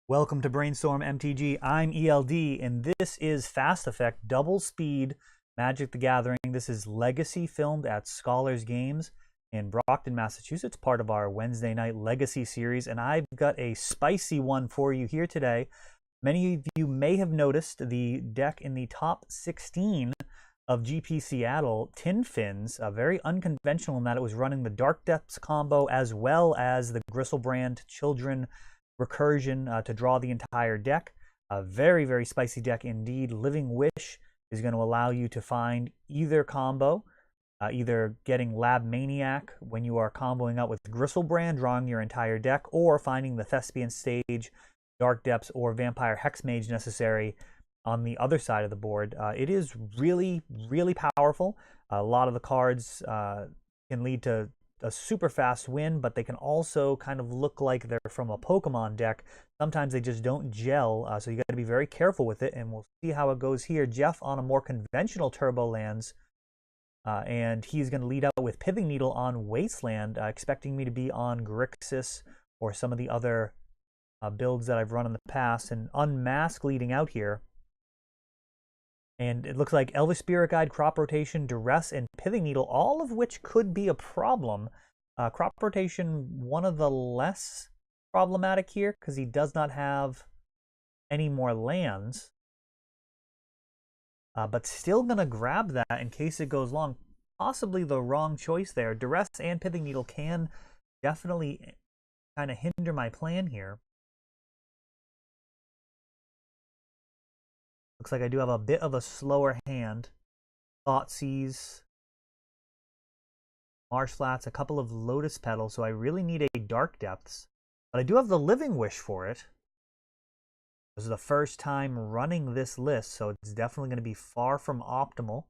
Welcome to Brainstorm MTG. I'm ELD, and this is Fast Effect Double Speed Magic the Gathering. This is Legacy, filmed at Scholars Games in Brockton, Massachusetts, part of our Wednesday night Legacy series, and I've got a spicy one for you here today. Many of you may have noticed the deck in the top 16 of GP Seattle, Tin Fins, very unconventional in that it was running the Dark Depths combo as well as the Griselbrand Children recursion to draw the entire deck. A very, very spicy deck indeed. Living Wish is going to allow you to find either combo, either getting Lab Maniac when you are comboing out with Griselbrand, drawing your entire deck, or finding the Thespian Stage, Dark Depths, or Vampire Hexmage necessary on the other side of the board. It is really, really powerful. A lot of the cards can lead to a super fast win, but they can also kind of look like they're from a Pokemon deck. Sometimes they just don't gel, so you got to be very careful with it, and we'll see how it goes here. Jeff on a more conventional Turbo Lands, and he's going to lead out with Pithing Needle on Wasteland, expecting me to be on Grixis or some of the other builds that I've run in the past, and Unmask leading out here. And it looks like Elvish Spirit Guide, Crop Rotation, Duress, and Pithing Needle, all of which could be a problem. Crop Rotation, one of the less problematic here, because he does not have any more lands. But still going to grab that in case it goes long. Possibly the wrong choice there. Duress and Pithing Needle can definitely kind of hinder my plan here. Looks like I do have a bit of a slower hand. Thoughtseize, Marsh Flats, a couple of Lotus Petal, so I really need a Dark Depths. But I do have the Living Wish for it. This is the first time running this list, so it's definitely going to be far from optimal.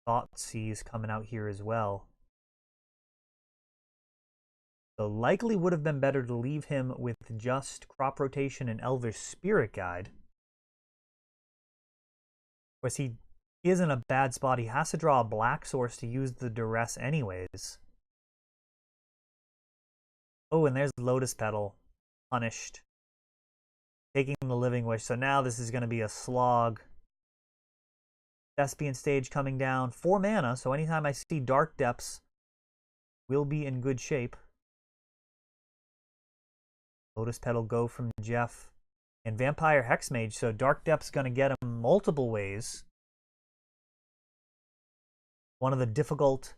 Thoughtseize coming out here as well. So likely would have been better to leave him with just Crop Rotation and Elvish Spirit Guide. Of course, he is in a bad spot. He has to draw a black source to use the Duress anyways. Oh, and there's Lotus Petal. Punished. Taking the Living Wish. So now this is going to be a slog. Thespian Stage coming down. 4 mana, so anytime I see Dark Depths, we'll be in good shape. Lotus Petal go from Jeff. And Vampire Hexmage, so Dark Depth's going to get him multiple ways. One of the difficult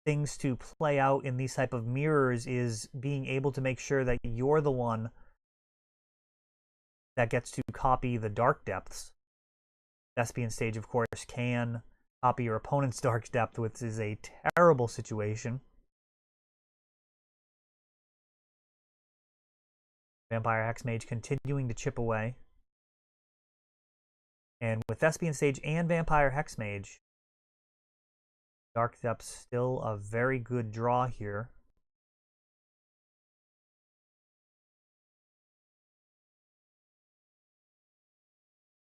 things to play out in these type of mirrors is being able to make sure that you're the one that gets to copy the Dark Depths. Thespian Stage, of course, can copy your opponent's Dark Depth, which is a terrible situation. Vampire Hexmage continuing to chip away. And with Thespian Stage and Vampire Hexmage, Dark Depth's still a very good draw here.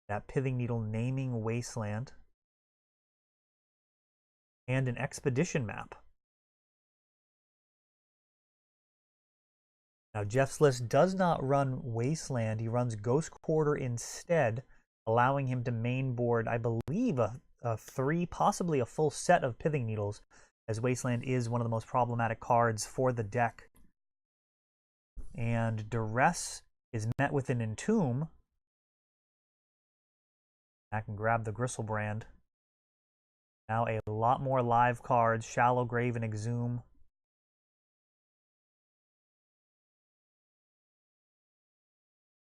That Pithing Needle naming Wasteland. And an Expedition map. Now, Jeff's list does not run Wasteland. He runs Ghost Quarter instead, allowing him to main board, I believe, a 3, possibly a full set of Pithing Needles, as Wasteland is one of the most problematic cards for the deck. And Duress is met with an Entomb. I can grab the Griselbrand. Now a lot more live cards, Shallow Grave and Exhume.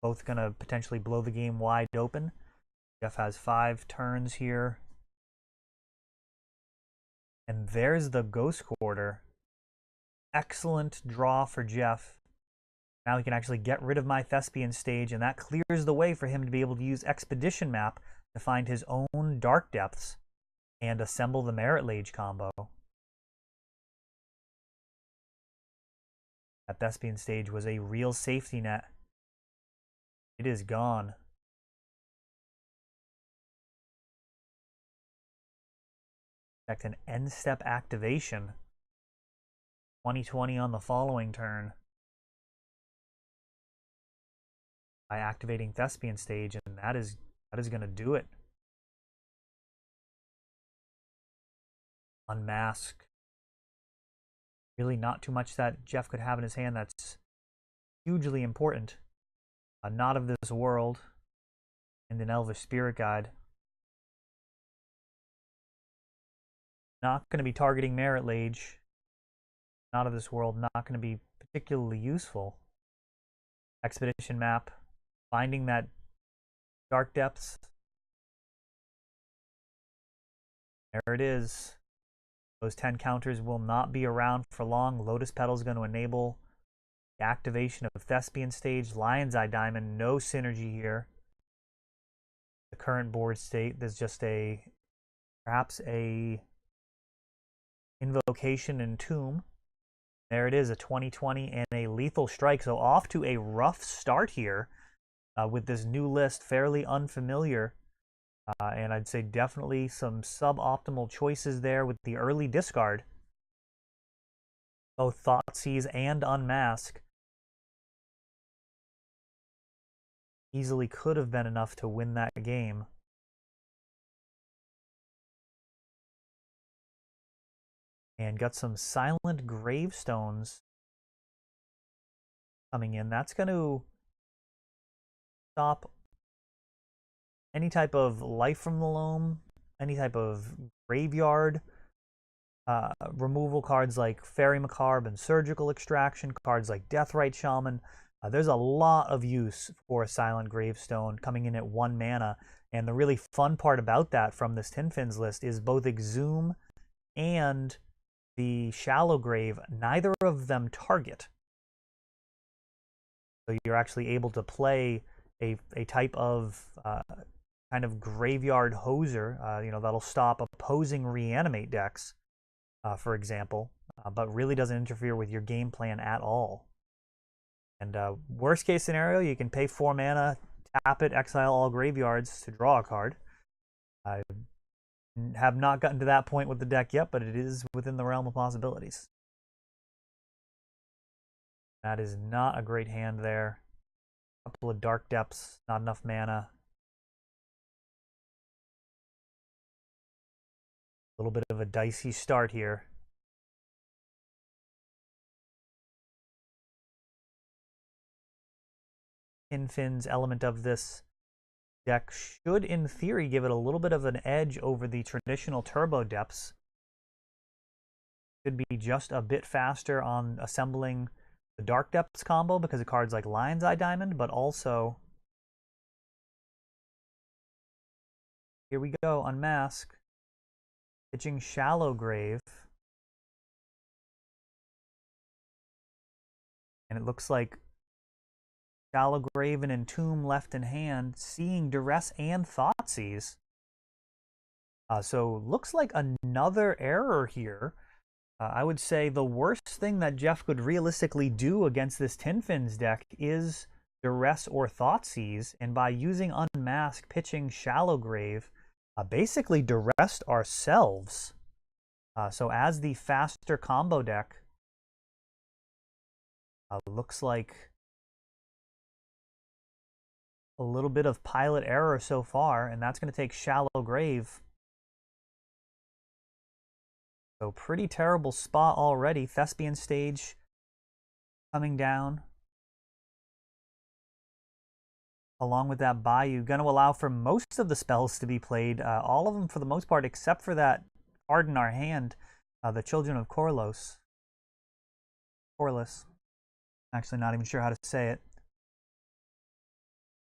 Both going to potentially blow the game wide open. Jeff has 5 turns here. And there's the Ghost Quarter. Excellent draw for Jeff. Now he can actually get rid of my Thespian Stage, and that clears the way for him to be able to use Expedition Map to find his own Dark Depths and assemble the Merit Lage combo. That Thespian Stage was a real safety net. It is gone. Expect an end step activation. 2020 on the following turn. By activating Thespian Stage, and that is going to do it. Unmask. Really not too much that Jeff could have in his hand that's hugely important. Not of this world. And an Elvish Spirit Guide. Not going to be targeting Merit Lage. Not of this world. Not going to be particularly useful. Expedition Map. Finding that Dark Depths. There it is. Those 10 counters will not be around for long. Lotus Petal is going to enable the activation of Thespian Stage. Lion's Eye Diamond, no synergy here. The current board state, there's just perhaps a Invocation Entomb. There it is, a 2020 and a Lethal Strike. So off to a rough start here with this new list, fairly unfamiliar. And I'd say definitely some suboptimal choices there with the early discard. Both Thoughtseize and Unmask easily could have been enough to win that game. And got some Silent Gravestones coming in. That's going to stop any type of Life from the Loam, any type of graveyard removal cards like Fairy Macabre and Surgical Extraction, cards like Deathrite Shaman. There's a lot of use for a Silent Gravestone coming in at 1 mana. And the really fun part about that from this Tin Fins list is both Exhume and the Shallow Grave, neither of them target. So you're actually able to play a type of kind of graveyard hoser, that'll stop opposing reanimate decks, for example, but really doesn't interfere with your game plan at all. And worst case scenario, you can pay 4 mana, tap it, exile all graveyards to draw a card. I have not gotten to that point with the deck yet, but it is within the realm of possibilities. That is not a great hand there. A couple of Dark Depths, not enough mana. A little bit of a dicey start here. Tin Fins element of this deck should, in theory, give it a little bit of an edge over the traditional Turbo Depths. Should be just a bit faster on assembling the Dark Depths combo because of cards like Lion's Eye Diamond, but also, here we go, Unmask. Pitching Shallow Grave. And it looks like Shallow Grave and Entomb left in hand, seeing Duress and Thoughtseize. So looks like another error here. I would say the worst thing that Jeff could realistically do against this Tin Fins deck is Duress or Thoughtseize, and by using Unmask, pitching Shallow Grave, basically duressed ourselves. So as the faster combo deck, looks like a little bit of pilot error so far, and that's going to take Shallow Grave. So pretty terrible spot already. Thespian Stage coming down. Along with that Bayou, going to allow for most of the spells to be played. All of them for the most part, except for that card in our hand, the Children of Korlis. Actually not even sure how to say it.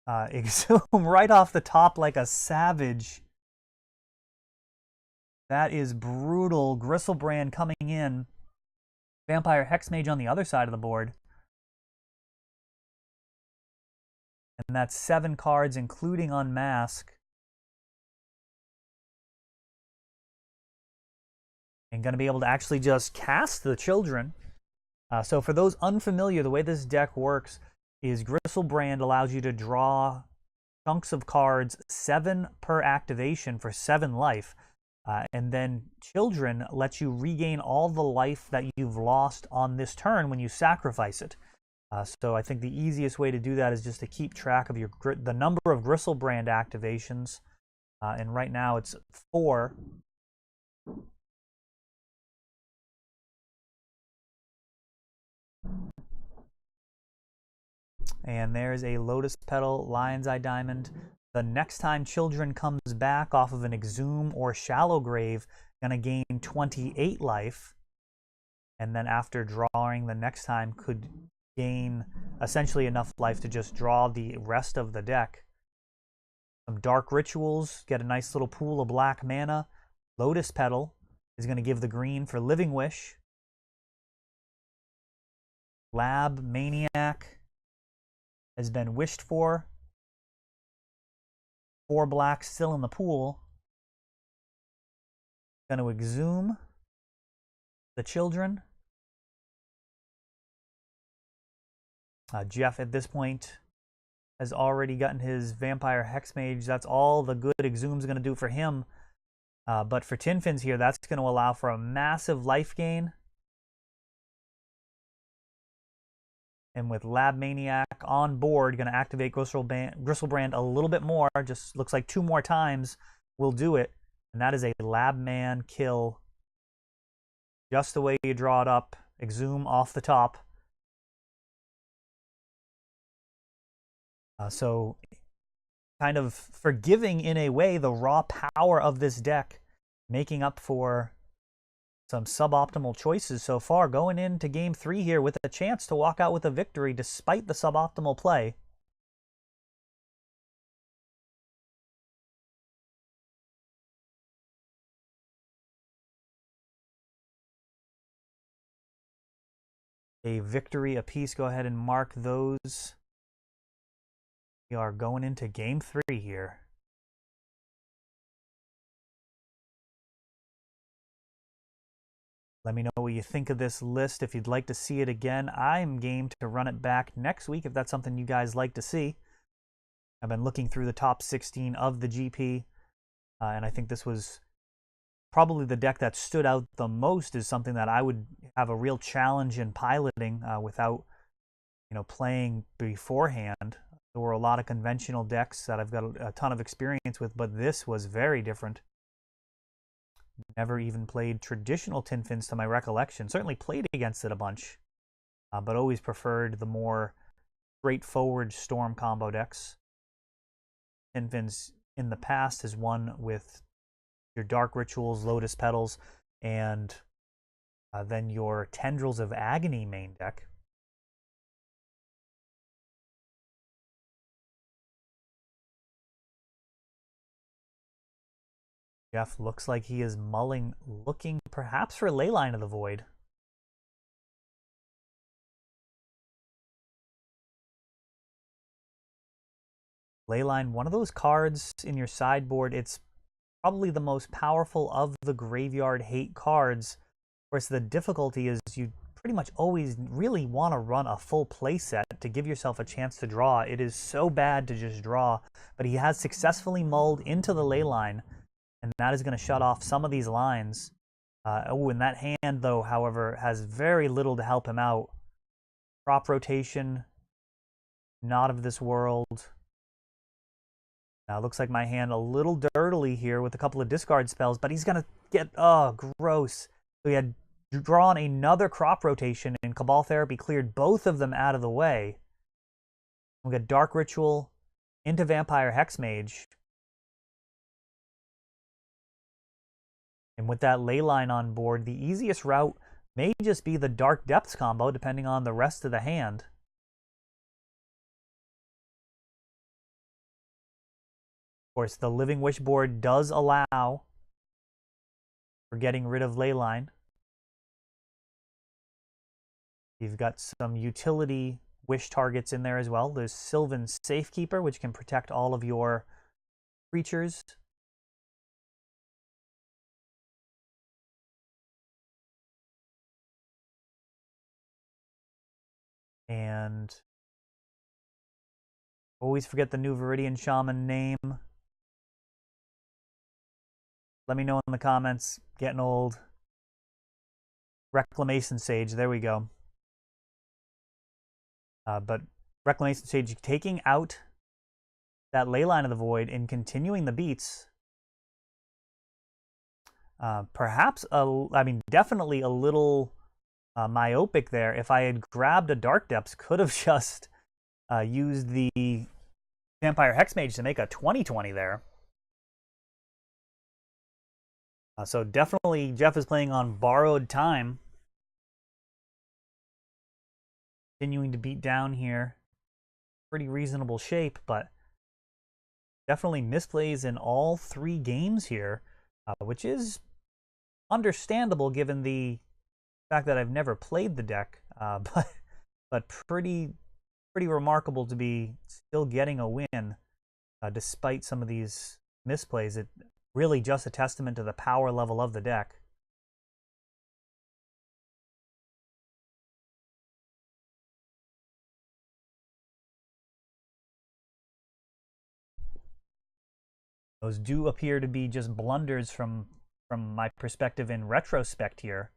Exhume right off the top like a savage. That is brutal. Griselbrand coming in. Vampire Hexmage on the other side of the board. And that's 7 cards, including Unmask. And going to be able to actually just cast the Children. So for those unfamiliar, the way this deck works is Griselbrand allows you to draw chunks of cards, 7 per activation for 7 life. And then Children lets you regain all the life that you've lost on this turn when you sacrifice it. So I think the easiest way to do that is just to keep track of the number of Griselbrand activations. And right now it's 4. And there's a Lotus Petal, Lion's Eye Diamond. The next time Children comes back off of an Exhume or Shallow Grave, gonna gain 28 life. And then after drawing the next time could gain essentially enough life to just draw the rest of the deck. Some Dark Rituals, get a nice little pool of black mana. Lotus Petal is going to give the green for Living Wish. Lab Maniac has been wished for. 4 black still in the pool. Going to Exhume the Children. Jeff at this point has already gotten his Vampire Hexmage. That's all the good Exhume's going to do for him. But for Tinfins here, that's going to allow for a massive life gain. And with Lab Maniac on board, going to activate Griselbrand a little bit more. Just looks like 2 more times will do it. And that is a Lab Man kill. Just the way you draw it up. Exhume off the top. So kind of forgiving in a way the raw power of this deck, making up for some suboptimal choices so far, going into game 3 here with a chance to walk out with a victory despite the suboptimal play. A victory apiece. Go ahead and mark those. We are going into game 3 here. Let me know what you think of this list. If you'd like to see it again, I'm game to run it back next week if that's something you guys like to see. I've been looking through the top 16 of the GP, and I think this was probably the deck that stood out the most as something that I would have a real challenge in piloting without, playing beforehand. There were a lot of conventional decks that I've got a ton of experience with, but this was very different. Never even played traditional Tinfins to my recollection. Certainly played against it a bunch, but always preferred the more straightforward Storm combo decks. Tinfins in the past has won with your Dark Rituals, Lotus Petals, and then your Tendrils of Agony main deck. Jeff looks like he is mulling, looking perhaps for Leyline of the Void. Leyline, one of those cards in your sideboard, it's probably the most powerful of the graveyard hate cards. Of course, the difficulty is you pretty much always really want to run a full play set to give yourself a chance to draw. It is so bad to just draw, but he has successfully mulled into the Leyline, and that is going to shut off some of these lines. And that hand, though, however, has very little to help him out. Crop rotation, not of this world. Now, looks like my hand a little dirtily here with a couple of discard spells, but he's going to get, oh, gross. So he had drawn another crop rotation, and Cabal Therapy cleared both of them out of the way. We got Dark Ritual into Vampire Hexmage. And with that Leyline on board, the easiest route may just be the Dark Depths combo, depending on the rest of the hand. Of course, the Living Wish board does allow for getting rid of Leyline. You've got some utility wish targets in there as well. There's Sylvan Safekeeper, which can protect all of your creatures. And always forget the new Viridian Shaman name. Let me know in the comments. Getting old. Reclamation Sage, there we go. But Reclamation Sage taking out that Leyline of the Void and continuing the beats. Perhaps, definitely a little myopic there. If I had grabbed a Dark Depths, could have just used the Vampire Hexmage to make a 20/20 there. So definitely Jeff is playing on borrowed time. Continuing to beat down here. Pretty reasonable shape, but definitely misplays in all 3 games here, which is understandable given the fact that I've never played the deck, but pretty remarkable to be still getting a win despite some of these misplays. It really just a testament to the power level of the deck. Those do appear to be just blunders from my perspective in retrospect here.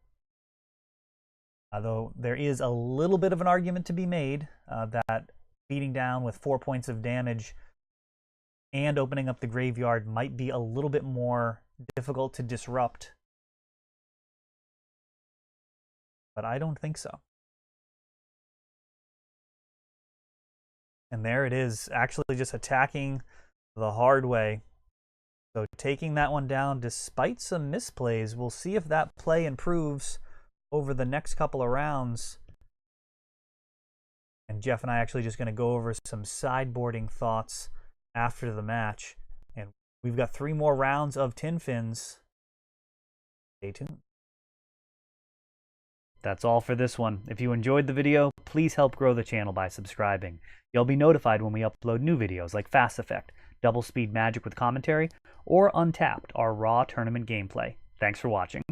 Though there is a little bit of an argument to be made that beating down with 4 points of damage and opening up the graveyard might be a little bit more difficult to disrupt. But I don't think so. And there it is, actually just attacking the hard way. So taking that one down despite some misplays. We'll see if that play improves over the next couple of rounds. And Jeff and I actually just going to go over some sideboarding thoughts after the match. And we've got 3 more rounds of Tin Fins. Stay tuned. That's all for this one. If you enjoyed the video, please help grow the channel by subscribing. You'll be notified when we upload new videos like Fast Effect, Double Speed Magic with commentary, or Untapped, our raw tournament gameplay. Thanks for watching.